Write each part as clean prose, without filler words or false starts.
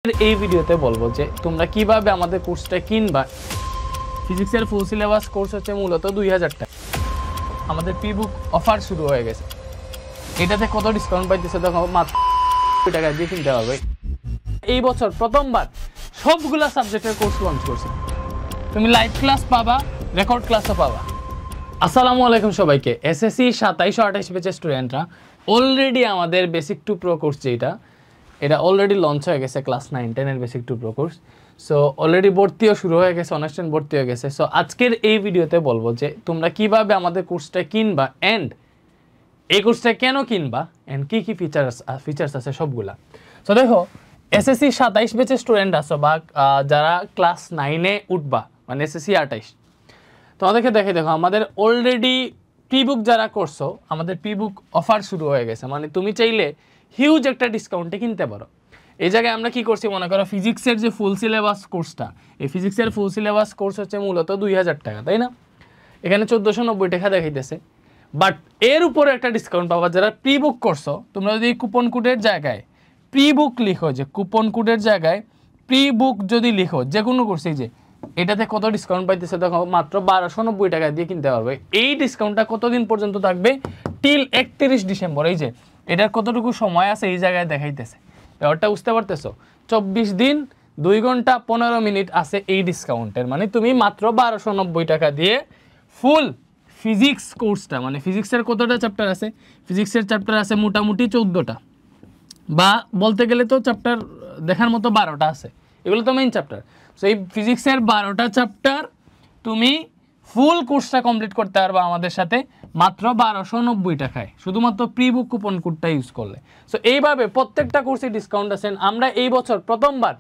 এই ভিডিওতে বলবো যে তোমরা কিভাবে আমাদের কোর্সটা কিনবা। ফিজিক্সের ফুল সিলেবাস কোর্স হচ্ছে মূলত 2000 টাকা। আমাদের প্রি-বুক অফার শুরু হয়ে গেছে। এটাতে কত ডিসকাউন্ট পাইতেছে দেখো, মাত্র 2 টাকা দিয়ে কিনতে পারবে। এই বছর প্রথমবার সবগুলা সাবজেক্টের কোর্স লঞ্চ করছে। তুমি লাইভ ক্লাস পাবা, রেকর্ড ক্লাসও পাবা। আসসালামু আলাইকুম সবাইকে। এসএসসি 2728 ব্যাচের স্টুডেন্টরা অলরেডি আমাদের বেসিক টু প্রো কোর্স এটা অলরেডি লঞ্চ হয়ে গেছে। ক্লাস 9-10 এর basic to pro course. So already ভর্তিও শুরু হয়ে গেছে, অনলাইন ভর্তি হয়ে গেছে। সো আজকের এই ভিডিওতে বলবো যে তোমরা কিভাবে আমাদের কোর্সটা কিনবা অ্যান্ড এই কোর্সটা কেন কিনবা অ্যান্ড কী কী ফিচার্স আছে সবগুলা। সো দেখো, এসএসসি 27 ব্যাচের স্টুডেন্ট আছো বা যারা ক্লাস 9-এ উঠবা, মানে এসএসসি 28, তোমাদেরকে দেখো আমাদের অলরেডি প্রি-বুক যারা করছো, আমাদের প্রি-বুক অফার শুরু হয়ে গেছে। মানে তুমি চাইলে হিউজ একটা ডিসকাউন্টে কিনতে পারো। এই জায়গায় আমরা কি করছি, মনে করো ফিজিক্সের যে ফুল সিলেবাস কোর্সটা, এই ফিজিক্সের ফুল সিলেবাস কোর্স হচ্ছে মূলত 2000 টাকা, তাই না? এখানে 1490 টাকা দেখাইতেছে। বাট এর উপরে একটা ডিসকাউন্ট পাবা যারা প্রি-বুক করছো। তোমরা যদি কুপন কোডের জায়গায় প্রি-বুক লিখো, যে কুপন কোডের জায়গায় প্রি-বুক যদি লিখো যে কোনো কোর্সে, যে এটাতে কত ডিসকাউন্ট পাইতেছে দেখো, মাত্র 1290 টাকা দিয়ে কিনতে পারবে। এই ডিসকাউন্টটা কতদিন পর্যন্ত থাকবে? Till 31 December. এই যে এটার কতটুকু সময় আছে এই জায়গায় দেখাইতেছে, ব্যাপারটা বুঝতে পারতেছো? 24 দিন 2 ঘন্টা 15 মিনিট আছে এই ডিসকাউন্টের। মানে তুমি মাত্র 1290 টাকা দিয়ে ফুল ফিজিক্স কোর্সটা, মানে ফিজিক্সের কতটা চ্যাপ্টার আছে? ফিজিক্সের চ্যাপ্টার আছে মোটামুটি 14টা, বা বলতে গেলে তো চ্যাপ্টার দেখার মতো 12টা আছে। এগুলো তো মেইন চ্যাপ্টার। সো এই ফিজিক্সের 12টা চ্যাপ্টার তুমি ফুল কোর্সটা কমপ্লিট করতে পারবা আমাদের সাথে মাত্র 1290 টাকায়, শুধুমাত্র প্রি-বুক কুপন কোডটা ইউজ করলে। সো এইভাবে প্রত্যেকটা কোর্সে ডিসকাউন্ট আছে। আমরা এই বছর প্রথমবার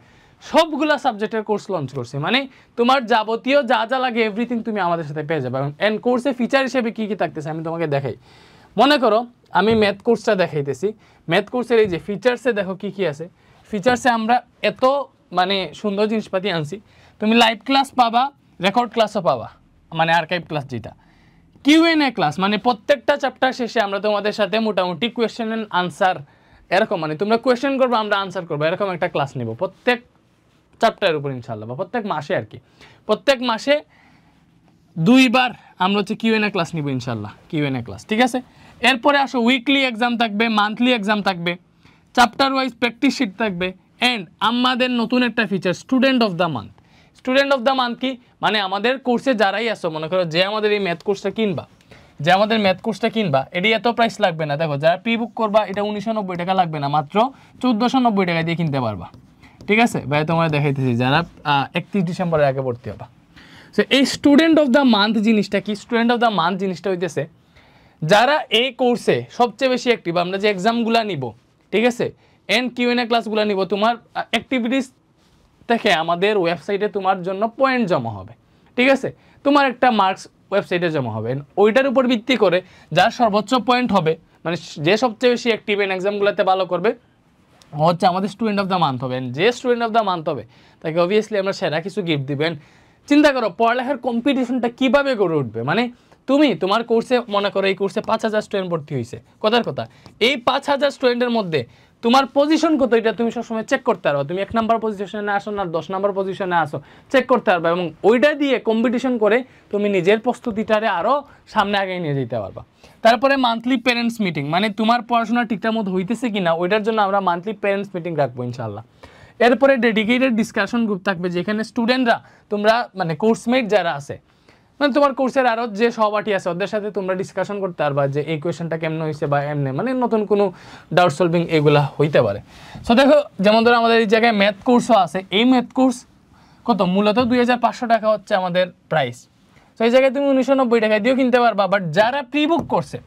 সবগুলা সাবজেক্টের কোর্স লঞ্চ করছি। মানে তোমার যাবতীয় যা যা লাগে এভরিথিং তুমি আমাদের সাথে পেয়ে যাবে। অ্যান্ড কোর্সে ফিচার হিসেবে কী কী থাকতেছে আমি তোমাকে দেখাই। মনে করো আমি ম্যাথ কোর্সটা দেখাইতেছি। ম্যাথ কোর্সের এই যে ফিচার্সে দেখো কী কী আছে। ফিচার্সে আমরা এত মানে সুন্দর জিনিসপাতি আনছি। তুমি লাইভ ক্লাস পাবা, রেকর্ড ক্লাসও পাবা, মানে আর্কাইভ ক্লাস যেটা। কিউএনএ ক্লাস, মানে প্রত্যেকটা চ্যাপ্টার শেষে আমরা তোমাদের সাথে মোটামুটি কোয়েশ্চেন অ্যান্ড আনসার, এরকম মানে তোমরা কোয়েশ্চেন করবো আমরা আনসার করবো, এরকম একটা ক্লাস নিব প্রত্যেক চ্যাপ্টারের উপর ইনশাল্লাহ, বা প্রত্যেক মাসে আর কি। প্রত্যেক মাসে 2 বার আমরা হচ্ছে কিউএনএ ক্লাস নিব ইনশাল্লাহ, কিউএনএ ক্লাস, ঠিক আছে? এরপরে আসো উইকলি এক্সাম থাকবে, মান্থলি এক্সাম থাকবে, চ্যাপ্টার ওয়াইজ প্র্যাকটিস শিট থাকবে। অ্যান্ড আমাদের নতুন একটা feature student of the month. Student of the month কি মানে, আমাদের কোর্সে যারাই আসো, মনে করো যে আমাদের এই ম্যাথ কোর্সটা কিনবা, এটি এত প্রাইস লাগবে না। দেখো যারা প্রি-বুক করবা এটা 1990 টাকা লাগবে না, মাত্র 1490 টাকা দিয়ে কিনতে পারবা, ঠিক আছে ভাই? তোমরা দেখাইতেছি যারা 31 ডিসেম্বরের আগে ভর্তি হবা। সো এই স্টুডেন্ট অফ দ্য মান্থ জিনিসটা কি? স্টুডেন্ট অফ দ্য মান্থ জিনিসটা হইতেছে যারা এই কোর্সে সবচেয়ে বেশি অ্যাক্টিভ, আমরা যে এক্সামগুলো নিব, ঠিক আছে, এন্ড কিউএনএ ক্লাসগুলো নিব, তোমার অ্যাক্টিভিটিস থেকে আমাদের ওয়েবসাইটে তোমার জন্য পয়েন্ট জমা হবে, ঠিক আছে? তোমার একটা মার্কস ওয়েবসাইটে জমা হবে। ওইটার উপর ভিত্তি করে যার সর্বোচ্চ পয়েন্ট হবে, মানে যে সবচেয়ে বেশি অ্যাক্টিভ এন এক্সামগুলোতে ভালো করবে, হচ্ছে আমাদের স্টুডেন্ট অফ দ্য মান্থ হবে। যে স্টুডেন্ট অফ দ্য মান্থ হবে তাকে অবভিয়াসলি আমরা সেরা কিছু গিফট দিবেন। চিন্তা করো পড়ালেখার কম্পিটিশনটা কীভাবে গড়ে উঠবে। মানে তুমি তোমার কোর্সে, মনে করো এই কোর্সে 5000 স্টুডেন্ট ভর্তি হয়েছে, কথার কথা, এই 5000 স্টুডেন্টের মধ্যে তোমার পজিশন কত এটা তুমি সবসময় চেক করতে পারো। তুমি 1 নম্বর পজিশনে আসো না 10 নম্বর পজিশনে আসো, চেক করতে পারবে, এবং ওইটা দিয়ে কম্পিটিশন করে তুমি নিজের প্রস্তুতিটারে আরও সামনে আগে নিয়ে যেতে পারবা। তারপরে মান্থলি প্যারেন্টস মিটিং, মানে তোমার পড়াশোনা ঠিকঠাক মতো হইতেছে কিনা ওইটার জন্য আমরা মান্থলি প্যারেন্টস মিটিং রাখবো ইনশাল্লাহ। এরপরে ডেডিকেটেড ডিসকাশন গ্রুপ থাকবে, যেখানে স্টুডেন্টরা, তোমরা মানে কোর্সমেট যারা আছে, মানে তোমার কোর্সের আরও যে সহপাঠী আছে ওদের সাথে তোমরা ডিসকাশন করতে পারবা যে এই কোয়েশনটা কেমন হয়েছে বা এমনি, মানে নতুন কোনো ডাউট সলভিং এগুলা হইতে পারে। সো দেখো, যেমন ধরো আমাদের এই জায়গায় ম্যাথ কোর্সও আছে। এই ম্যাথ কোর্স কত? মূলত 2500 টাকা হচ্ছে আমাদের প্রাইস। সো এই জায়গায় তুমি 1990 টাকায় দিয়েও কিনতে পারবা। বাট যারা প্রি-বুক করছে,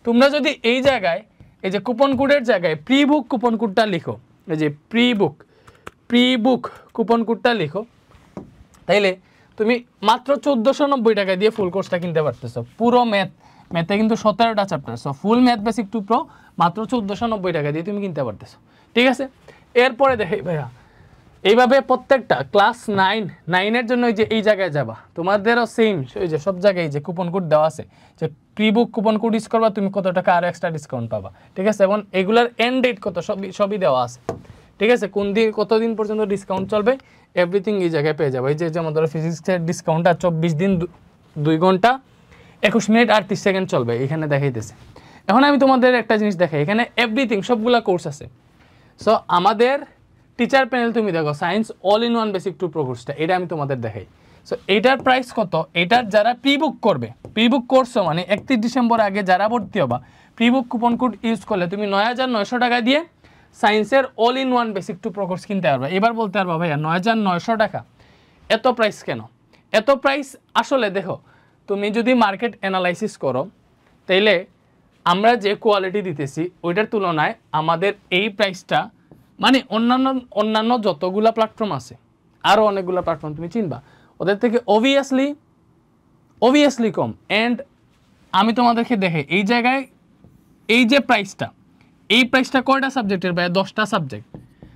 তোমরা যদি এই জায়গায় এই যে কুপন কোডের জায়গায় প্রি-বুক কুপন কোডটা লিখো, এই যে প্রি-বুক কুপন কোডটা লিখো, তাইলে তুমি মাত্র 1490 টাকা দিয়ে ফুল কোর্সটা কিনতে পারতেছো। পুরো ম্যাথে কিন্তু 17টা chapter. So full math basic to pro মাত্র 1490 টাকা দিয়ে তুমি কিনতে পারতেছো, ঠিক আছে? এরপরে দেখে ভাইয়া, এইভাবে প্রত্যেকটা ক্লাস 9-এর জন্য যে এই জায়গায় যাবা, তোমাদেরও সেম ওই যে সব জায়গায় যে কুপন কোড দেওয়া আছে, যে প্রি-বুক কুপন কোড ইউজ করবা তুমি কত টাকা আরও এক্সট্রা ডিসকাউন্ট পাবা, ঠিক আছে? এবং এগুলার এন্ড ডেট কত সবই দেওয়া আছে, ঠিক আছে, কোন দিন কতদিন পর্যন্ত ডিসকাউন্ট চলবে এভরিথিং এই জায়গায় পেয়ে যাবো। এই যে যেমন ধরো ফিজিক্সের ডিসকাউন্টটা 24 দিন 2 ঘন্টা 21 মিনিট 38 সেকেন্ড চলবে, এখানে দেখাইতেছে। এখন আমি তোমাদের একটা জিনিস দেখাই, এখানে এভরিথিং সবগুলা কোর্স আছে। সো আমাদের টিচার প্যানেল তুমি দেখো science all in one basic to pro কোর্সটা, এটা আমি তোমাদের দেখাই। সো এইটার প্রাইস কত, এটার যারা প্রি বুক করবে, প্রি বুক করছো মানে 31 ডিসেম্বর আগে যারা ভর্তি হবা, pre book coupon code use করলে তুমি 9,900 টাকা দিয়ে সায়েন্সের all in one basic to pro course কিনতে পারবে। এবার বলতে পারবা ভাইয়া 9,900 টাকা এত প্রাইস কেন? এত প্রাইস আসলে দেখো তুমি যদি মার্কেট অ্যানালাইসিস করো তাইলে আমরা যে কোয়ালিটি দিতেছি ওইটার তুলনায় আমাদের এই প্রাইসটা মানে অন্যান্য যতগুলা প্ল্যাটফর্ম আছে, আরও অনেকগুলো প্ল্যাটফর্ম তুমি চিনবা, ওদের থেকে অবভিয়াসলি কম। অ্যান্ড আমি তোমাদেরকে দেখে এই জায়গায় এই যে প্রাইসটা, এই প্রাইসটা কয়টা সাবজেক্টের ভাই? 10টা সাবজেক্ট।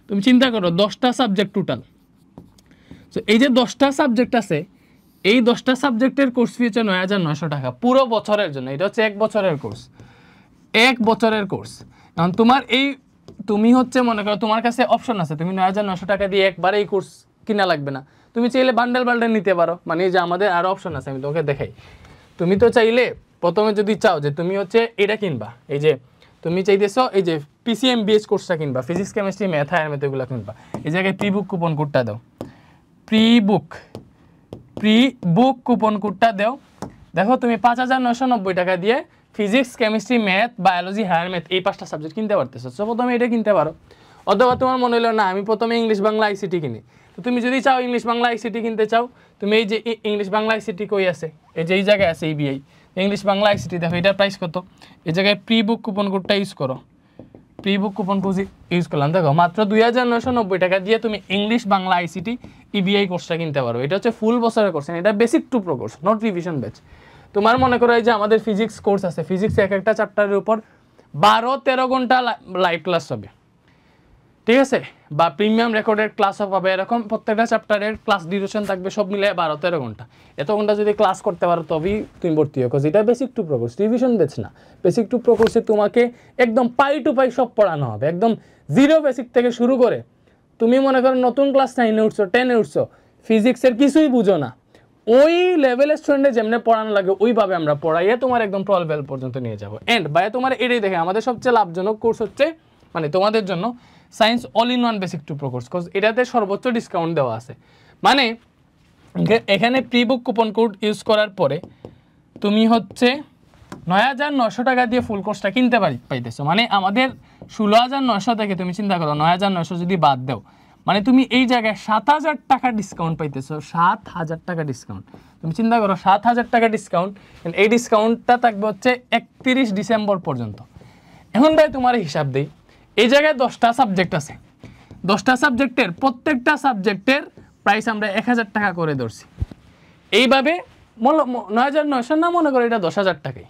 তুমি চিন্তা করো 10টা সাবজেক্ট টোটাল। সো এই যে 10টা সাবজেক্ট আছে, এই 10টা সাবজেক্টের কোর্স ফি হচ্ছে 9,900 টাকা পুরো বছরের জন্য। এটা হচ্ছে 1 বছরের কোর্স, 1 বছরের কোর্স। এখন তোমার এই তুমি হচ্ছে মনে করো তোমার কাছে অপশন আছে, তুমি 9,900 টাকা দিয়ে একবারে এই কোর্স কিনা লাগবে না, তুমি চাইলে বান্ডেল নিতে পারো। মানে এই যে আমাদের আরও অপশন আছে, আমি তোমাকে দেখাই। তুমি তো চাইলে প্রথমে যদি চাও যে তুমি হচ্ছে এটা কিনবা, এই যে তুমি চাইতেছো এই যে PCMBH কোর্সটা কিনবা, physics chemistry math higher math এগুলো কিনবা, এই জায়গায় প্রি বুক কুপন কোডটা দাও, প্রি বুক কুপন কোডটা দাও। দেখো তুমি 5,990 টাকা দিয়ে physics chemistry math biology higher math এই 5টা সাবজেক্ট কিনতে পারতেছো। সো প্রথমে এটা কিনতে পারো, অথবা তোমার মনে হলো না আমি প্রথমে ইংলিশ বাংলা ICT কিনি, তো তুমি যদি চাও ইংলিশ বাংলা ICT কিনতে চাও, তুমি এই যে ইংলিশ বাংলা ICT কই আছে, এই যে এই জায়গায় আছে EBI ইংলিশ বাংলা ICT, দেখো এটার প্রাইস কত, এই জায়গায় প্রি বুক কুপন কোডটা ইউজ করো, pre book coupon code use করলাম, দেখো মাত্র 2,990 টাকা দিয়ে তুমি ইংলিশ বাংলা ICT EBI কোর্সটা কিনতে পারো। এটা হচ্ছে ফুল বছরের কোর্স, এটা basic to pro course, not revision batch. তোমার মনে করো এই যে আমাদের ফিজিক্স কোর্স আছে, ফিজিক্স একটা চ্যাপ্টারের উপর 12-13 ঘন্টা লাইভ ক্লাস হবে, ঠিক আছে, বা প্রিমিয়াম রেকর্ডেড ক্লাসও পাবে, এরকম প্রত্যেকটা চ্যাপ্টারের ক্লাস ডিউরেশন থাকবে সব মিলে 12-13 ঘন্টা। এত ঘন্টা যদি ক্লাস করতে পারো তবেই তুমি ভর্তি হো, বিকজ এটা basic to pro course, revision batch না। বেসিক টু প্রো কোর্সে তোমাকে একদম পাই টু পাই সব পড়ানো হবে, একদম জিরো বেসিক থেকে শুরু করে তুমি মনে করো নতুন ক্লাস 9-এ উঠছো 10-এ উঠছো, ফিজিক্সের কিছুই বুঝো না, ওই লেভেলের স্টুডেন্টে যেমনি পড়ানো লাগে ওইভাবে আমরা পড়াইয়ে তোমার একদম 12 লেভেল পর্যন্ত নিয়ে যাবো। এন্ড ভাই তোমার এটাই দেখে আমাদের সবচেয়ে লাভজনক কোর্স হচ্ছে মানে তোমাদের জন্য science all in one basic to pro course, because এটাতে সর্বোচ্চ ডিসকাউন্ট দেওয়া আছে। মানে এখানে pre book coupon code use করার পরে তুমি হচ্ছে 9,900 টাকা দিয়ে ফুল কোর্সটা কিনতে পাইতেছো। মানে আমাদের 16,900 থেকে তুমি চিন্তা করো 9,900 যদি বাদ দাও, মানে তুমি এই জায়গায় 7,000 টাকা ডিসকাউন্ট পাইতেছো, 7,000 টাকা ডিসকাউন্ট। তুমি চিন্তা করো 7,000 টাকা ডিসকাউন্ট, এই ডিসকাউন্টটা থাকবে হচ্ছে 31 ডিসেম্বর পর্যন্ত। এখন ভাই তোমার হিসাব দেই, এই জায়গায় 10টা সাবজেক্ট আছে, 10টা সাবজেক্টের প্রত্যেকটা সাবজেক্টের প্রাইস আমরা 1,000 টাকা করে ধরছি। এইভাবে 9,900 না, মনে করো এটা 10,000 টাকাই,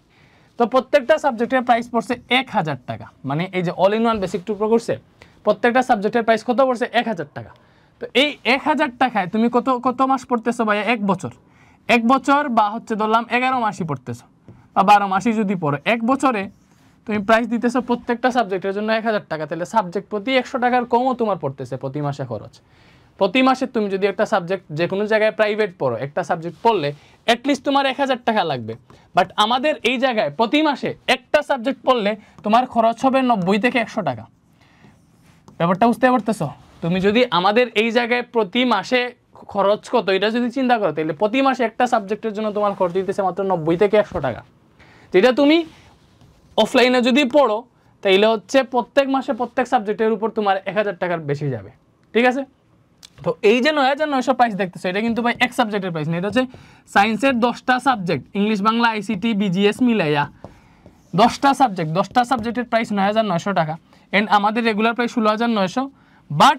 তো প্রত্যেকটা সাবজেক্টের প্রাইস পড়ছে 1,000 টাকা। মানে এই যে all in one basic to pro কোর্সে প্রত্যেকটা সাবজেক্টের প্রাইস কত পড়ছে? 1,000 টাকা। তো এই 1,000 টাকায় তুমি কত মাস পড়তেছো ভাইয়া? 1 বছর, 1 বছর বা হচ্ছে ধরলাম 11 মাসই পড়তেছো বা 12 মাসই যদি পড়ো, 1 বছরে তুমি প্রাইস দিতেছো প্রত্যেকটা সাবজেক্টের জন্য 1,000 টাকা, তাহলে সাবজেক্ট প্রতি 100 টাকার কমও তোমার পড়তেছে প্রতি মাসে খরচ। প্রতি মাসে তুমি যদি একটা সাবজেক্ট যে কোনো জায়গায় প্রাইভেট পড়ো, একটা সাবজেক্ট পড়লে অ্যাটলিস্ট তোমার 1,000 টাকা লাগবে। বাট আমাদের এই জায়গায় প্রতি মাসে একটা সাবজেক্ট পড়লে তোমার খরচ হবে 90 থেকে 100 টাকা। ব্যাপারটা বুঝতে পারতেছো? তুমি যদি আমাদের এই জায়গায় প্রতি মাসে খরচ কত এটা যদি চিন্তা করো, তাহলে প্রতি মাসে একটা সাবজেক্টের জন্য তোমার খরচ দিতেছে মাত্র 90 থেকে 100 টাকা। যেটা তুমি অফলাইনে যদি পড়ো তাইলে হচ্ছে প্রত্যেক মাসে প্রত্যেক সাবজেক্টের উপর তোমার 1,000 টাকার বেশি যাবে, ঠিক আছে? তো এই যে 9,900 প্রাইস দেখতেছো, এটা কিন্তু ভাই এক সাবজেক্টের প্রাইস না, এটা হচ্ছে সায়েন্সের 10টা subject, English Bangla ICT BGS মিলাইয়া 10টা সাবজেক্টের প্রাইস 9,900 টাকা। এন্ড আমাদের রেগুলার প্রাইস 16,900। বাট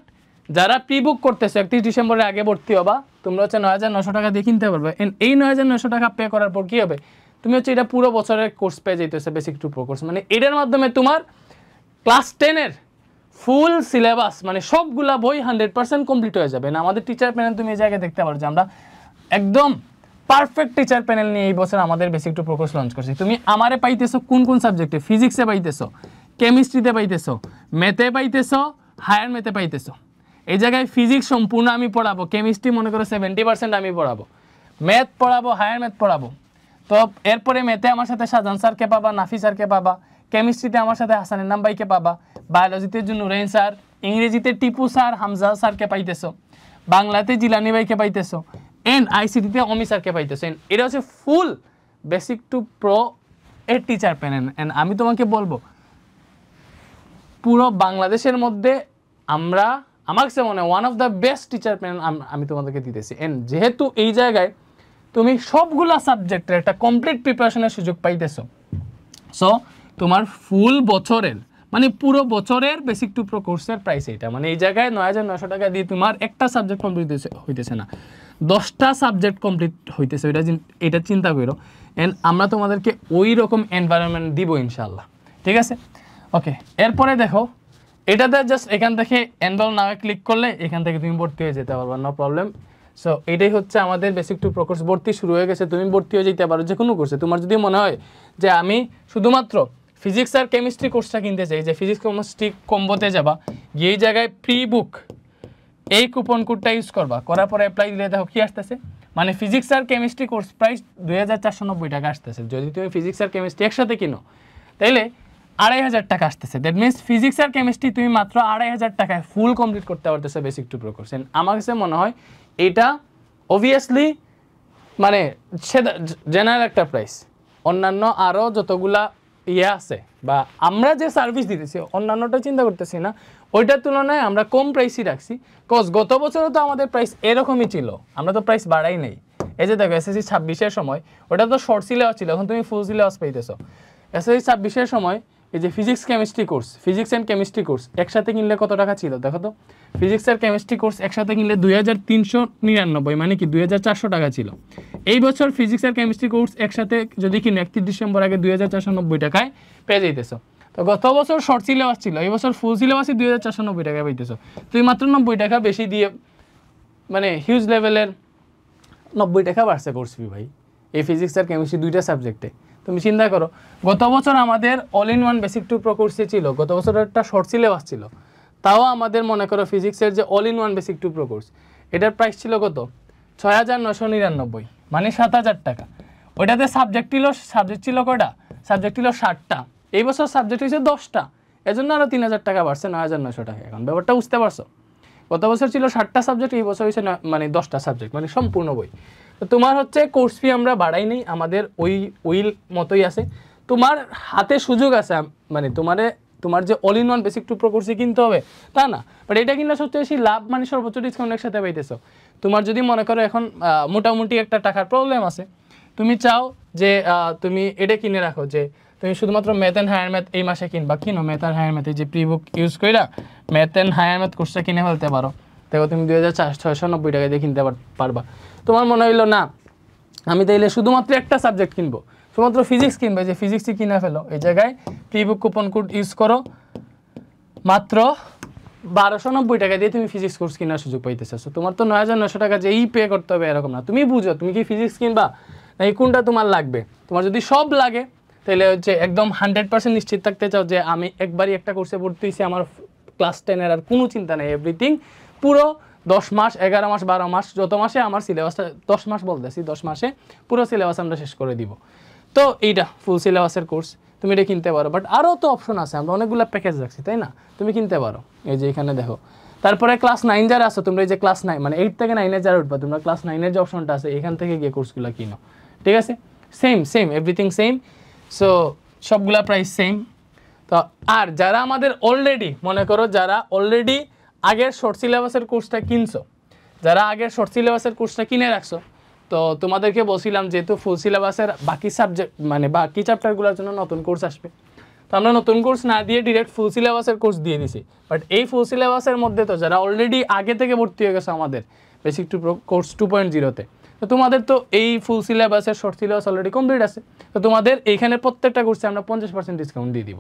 যারা প্রি বুক করতেছো 31 ডিসেম্বরের আগে ভর্তি হবা, তোমরা হচ্ছে 9,900 টাকা দিয়ে কিনতে পারবে। এন্ড এই 9,900 টাকা পে করার পর কী হবে, তুমি হচ্ছে এটা পুরো বছরের কোর্স পেয়ে যেতেছে, বেসিক টু প্রো কোর্স। মানে এটার মাধ্যমে তোমার ক্লাস 10-এর ফুল সিলেবাস মানে সবগুলা বই 100% কমপ্লিট হয়ে যাবে। না আমাদের টিচার প্যানেল তুমি এই জায়গায় দেখতে পারো যে আমরা একদম পারফেক্ট টিচার প্যানেল নিয়ে এই বছর আমাদের basic to pro course launch করছি। তুমি আমারে পাইতেছো কোন কোন সাবজেক্টে? ফিজিক্সে পাইতেছো, কেমিস্ট্রিতে পাইতেছো, ম্যাথে পাইতেছো, হায়ার ম্যাথে পাইতেছো। এই জায়গায় ফিজিক্স সম্পূর্ণ আমি পড়াবো, কেমিস্ট্রি মনে করো 70% আমি পড়াবো, ম্যাথ পড়াবো, হায়ার ম্যাথ পড়াবো। তো এরপরে ম্যাথে আমার সাথে শাহজাহান স্যারকে পাবা, নাফি স্যারকে পাবা, কেমিস্ট্রিতে আমার সাথে হাসান ইনাম ভাইকে পাবা, বায়োলজিতে নুরাইন স্যার, ইংরেজিতে টিপু স্যার, হামজা স্যারকে পাইতেছো, বাংলাতে জিলানি ভাইকে পাইতেছো, এন্ড আইসিটিতে অমি স্যারকে পাইতেছো। এটা হচ্ছে ফুল বেসিক টু প্রো এর টিচার প্যানেল। এন্ড আমি তোমাকে বলবো পুরো বাংলাদেশের মধ্যে আমার কাছে মনে হয় one of the best teacher panel আমি তোমাদেরকে দিতেছি। এন্ড যেহেতু এই জায়গায় তুমি সবগুলা সাবজেক্টের একটা কমপ্লিট প্রিপারেশনের সুযোগ পাইতেছো, সো তোমার ফুল বছরের মানে পুরো বছরের বেসিক টু প্রো কোর্সের প্রাইস এইটা। মানে এই জায়গায় ৯,৯০০ টাকা দিয়ে তোমার একটা সাবজেক্ট কমপ্লিট হইতেছে না, 10টা সাবজেক্ট কমপ্লিট হইতেছে, এটা চিন্তা করো। এন্ড আমরা তোমাদেরকে ওই রকম এনভায়রনমেন্ট দিব ইনশাল্লাহ, ঠিক আছে? ওকে, এরপরে দেখো এটাতে জাস্ট এখান থেকে এনরোল নামে ক্লিক করলে এখান থেকে তুমি ভর্তি হয়ে যেতে পারবা, নো প্রবলেম। সো এটাই হচ্ছে আমাদের বেসিক টু প্রো কোর্স। ভর্তি শুরু হয়ে গেছে, তুমি ভর্তি হয়ে যেতে পারো যে কোনো কোর্সে। তোমার যদি মনে হয় যে আমি শুধুমাত্র ফিজিক্স আর কেমিস্ট্রি কোর্সটা কিনতে চাই, যে ফিজিক্স কেমিস্ট্রি কম্বোতে যাবা, গিয়ে এই জায়গায় প্রি বুক এই কুপন কোডটা ইউজ করবা, করার পরে অ্যাপ্লাই দিলে দেখো কি আসতেছে, মানে ফিজিক্স আর কেমিস্ট্রি কোর্স প্রাইস 2,490 টাকা আসতেছে। যদি তুমি ফিজিক্স আর কেমিস্ট্রি একসাথে কিনো তাইলে 2,500 টাকা আসতেছে। দ্যাট মিনস ফিজিক্স আর কেমিস্ট্রি তুমি মাত্র 2,500 টাকায় ফুল কমপ্লিট করতে পারতেছো বেসিক টু প্রো কোর্স। আমার কাছে মনে হয় এটা অবভিয়াসলি মানে জেনারেল একটা প্রাইস। অন্যান্য আরও যতগুলা ইয়ে আছে বা আমরা যে সার্ভিস দিতেছি অন্যান্যটা চিন্তা করতেছি না, ওইটার তুলনায় আমরা কম প্রাইসই রাখছি। কজ গত বছরও তো আমাদের প্রাইস এরকমই ছিল, আমরা তো প্রাইস বাড়াই নেই। এই যে দেখো এসএসসি 26-এর সময় ওটা তো শর্ট সিলেবাস ছিল, এখন তুমি ফুল সিলেবাস পাইতেছো। এসএসসি 26-এর সময় এই যে physics chemistry course, physics and chemistry course একসাথে কিনলে কত টাকা ছিল দেখো তো। ফিজিক্স আর কেমিস্ট্রি কোর্স একসাথে কিনলে 2,399, মানে কি 2,400 টাকা ছিল। এই বছর ফিজিক্স আর কেমিস্ট্রি কোর্স একসাথে যদি কিনো 31 ডিসেম্বর আগে 2,490 টাকায় পেয়ে যাইতেছো। তো গত বছর শর্ট সিলেবাস ছিল, এই বছর ফুল সিলেবাসই 2,490 টাকায় পাইতেছো। তুমি মাত্র 90 টাকা বেশি দিয়ে, মানে হিউজ লেভেলের 90 টাকা বাড়ছে কোর্স ফি ভাই, এই ফিজিক্স আর কেমিস্ট্রি দুইটা সাবজেক্টে। তুমি চিন্তা করো গত বছর আমাদের all in one basic to pro কোর্সে ছিল, গত বছর একটা শর্ট সিলেবাস ছিল, তাও আমাদের মনে করো ফিজিক্সের যে all in one basic to pro course এটার প্রাইস ছিল কত 6,999, মানে 7,000 টাকা। ওইটাতে সাবজেক্ট ছিল কয়টা? সাবজেক্ট ছিল 60টা, এই বছর সাবজেক্ট হয়েছে 10টা, এজন্য আরও 3,000 টাকা বাড়ছে, 9,900 টাকা। এখন ব্যাপারটা বুঝতে পারছো? গত বছর ছিল 60টা সাবজেক্ট, এই বছর হয়েছে মানে 10টা সাবজেক্ট, মানে সম্পূর্ণ বই। তো তোমার হচ্ছে কোর্স ফি আমরা বাড়াই নেই, আমাদের ওই মতোই আছে। তোমার হাতে সুযোগ আছে, মানে তোমার যে all in one basic to pro কোর্সে কিনতে হবে তা না, বাট এটা কিনলে সবচেয়ে বেশি লাভ, মানে সর্বোচ্চ ডিসকাউন্ট একসাথে পাইতেছো। তোমার যদি মনে করো এখন মোটামুটি একটা টাকার প্রবলেম আছে, তুমি চাও যে তুমি এটা কিনে রাখো, যে তুমি শুধুমাত্র ম্যাথ অ্যান্ড হায়ার ম্যাথ এই মাসে কিনবা, কিনো ম্যাথ আর হায়ার ম্যাথে যে প্রি বুক ইউজ কইরা ম্যাথ অ্যান্ড হায়ার ম্যাথ কোর্সটা কিনে ফেলতে পারো। দেখো তুমি 2,690 টাকা দিয়ে কিনতে পারবা। তোমার মনে হইলো না আমি তাইলে শুধুমাত্র একটা সাবজেক্ট কিনবো, শুধুমাত্র ফিজিক্স কিনবে, যে ফিজিক্সই কিনে ফেলো, এই জায়গায় pre book coupon code use করো, মাত্র 1,290 টাকা দিয়ে তুমি ফিজিক্স কোর্স কেনার সুযোগ পাইতেছো। তোমার তো 9,900 টাকা যেই পে করতে হবে এরকম না। তুমি বুঝো তুমি কি ফিজিক্স কিনবা না কোনটা তোমার লাগবে। তোমার যদি সব লাগে তাহলে হচ্ছে একদম 100% নিশ্চিত থাকতে চাও যে আমি একবারই একটা কোর্সে ভর্তি হয়েছি, আমার ক্লাস 10-এর আর কোনো চিন্তা নেই, এভরিথিং পুরো 10 মাস 11 মাস 12 মাস যত মাসে আমার সিলেবাসটা, 10 মাস বলতেছি, 10 মাসে পুরো সিলেবাস আমরা শেষ করে দিব। তো এইটা ফুল সিলেবাসের কোর্স, তুমি এটা কিনতে পারো। বাট আরও তো অপশন আছে, আমরা অনেকগুলো প্যাকেজ রাখছি, তাই না? তুমি কিনতে পারো, এই যে এখানে দেখো। তারপরে ক্লাস 9 যারা আসো তোমরা, এই যে ক্লাস 9 মানে 8 থেকে 9-এ যারা উঠবা, তোমরা ক্লাস 9-এর যে অপশনটা আছে এখান থেকে গিয়ে কোর্সগুলো কিনো, ঠিক আছে? Same everything same. সো সবগুলা প্রাইস সেম। তো আর যারা আমাদের অলরেডি মনে করো যারা অলরেডি আগের শর্ট সিলেবাসের কোর্সটা কিনছো, যারা আগের শর্ট সিলেবাসের কোর্সটা কিনে রাখছো, তো তোমাদেরকে বলছিলাম যেহেতু ফুল সিলেবাসের বাকি সাবজেক্ট মানে বাকি চ্যাপ্টারগুলোর জন্য নতুন কোর্স আসবে, তো আমরা নতুন কোর্স না দিয়ে ডিরেক্ট ফুল সিলেবাসের কোর্স দিয়ে দিছি। বাট এই ফুল সিলেবাসের মধ্যে তো যারা অলরেডি আগে থেকে ভর্তি হয়ে গেছে আমাদের বেসিক টু কোর্স 2.0-তে, তো তোমাদের তো এই ফুল সিলেবাসের শর্ট সিলেবাস অলরেডি কমপ্লিট আছে, তো তোমাদের এইখানে প্রত্যেকটা কোর্সে আমরা 50% ডিসকাউন্ট দিয়ে দিব।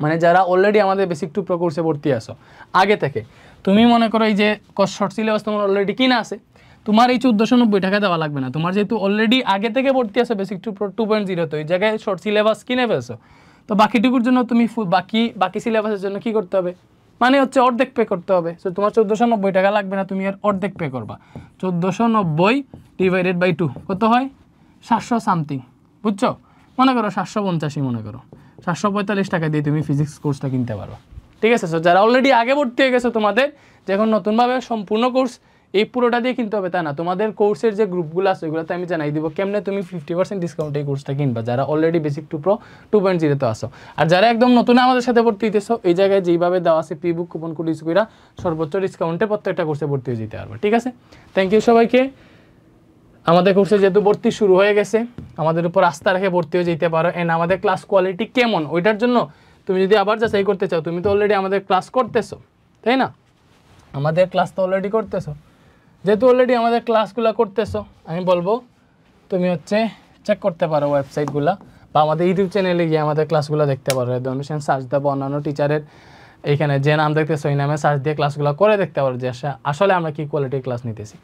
মানে যারা অলরেডি আমাদের বেসিক টু প্রো কোর্সে ভর্তি আসো আগে থেকে, তুমি মনে করো এই যে শর্ট সিলেবাস তোমার অলরেডি কিনা আছে, তোমার এই 1,490 টাকা দেওয়া লাগবে না। তোমার যেহেতু অলরেডি আগে থেকে ভর্তি আসো বেসিক টু প্রো 2.0, তো এই জায়গায় শর্ট সিলেবাস কিনে ফেলছো, তো বাকিটুকুর জন্য তুমি বাকি সিলেবাসের জন্য কী করতে হবে? মানে হচ্ছে অর্ধেক পে করতে হবে। সো তোমার 1490 টাকা লাগবে না, তুমি এর অর্ধেক পে করবা। 1490 ডিভাইডেড বাই 2 কত হয়? 700 সামথিং, বুঝছো? মনে করো 785, মনে করো 745 টাকা দিয়ে তুমি ফিজিক্স কোর্সটা কিনতে পারো। ঠিক আছে? সো যারা অলরেডি আগে ভর্তি হয়ে গেছো, তোমাদের যখন নতুনভাবে সম্পূর্ণ কোর্স এই পুরোটা দিয়ে কিনতে হবে তা না, তোমাদের কোর্সের যে গ্রুপগুলো আছে ওগুলোতে আমি জানাই দিব কেমনে তুমি 50% ডিসকাউন্টে এই কোর্সটা কিনবা, যারা অলরেডি বেসিক টু প্রো 2.0 আসো। আর যারা একদম নতুন আমাদের সাথে ভর্তি হইতেছো, এই জায়গায় যেইভাবে দেওয়া আছে P book coupon code use কইরা সর্বোচ্চ ডিসকাউন্টে প্রত্যেকটা কোর্সে ভর্তি হয়ে যেতে পারবে। ঠিক আছে? থ্যাংক ইউ সবাইকে। আমাদের কোর্সে যেহেতু ভর্তি শুরু হয়ে গেছে, আমাদের উপর আস্থা রেখে ভর্তি হয়ে যেতে পারো। এন্ড আমাদের ক্লাস কোয়ালিটি কেমন ওইটার জন্য তুমি যদি আবার যাচাই করতে চাও, তুমি তো অলরেডি আমাদের ক্লাস করতেছো, তাই না? আমাদের ক্লাস তো অলরেডি করতেছো, যেহেতু অলরেডি আমাদের ক্লাসগুলো করতেছো, আমি বলবো তুমি হচ্ছে চেক করতে পারো ওয়েবসাইটগুলো, বা আমাদের ইউটিউব চ্যানেলে গিয়ে আমাদের ক্লাসগুলো দেখতে পারো। অনুষ্ঠান সার্চ দেবো, অন্যান্য টিচারের এইখানে যে নাম দেখতেছো ওই নামে সার্চ দিয়ে ক্লাসগুলো করে দেখতে পারো যে আসলে আমরা কী কোয়ালিটির ক্লাস নিতেছি।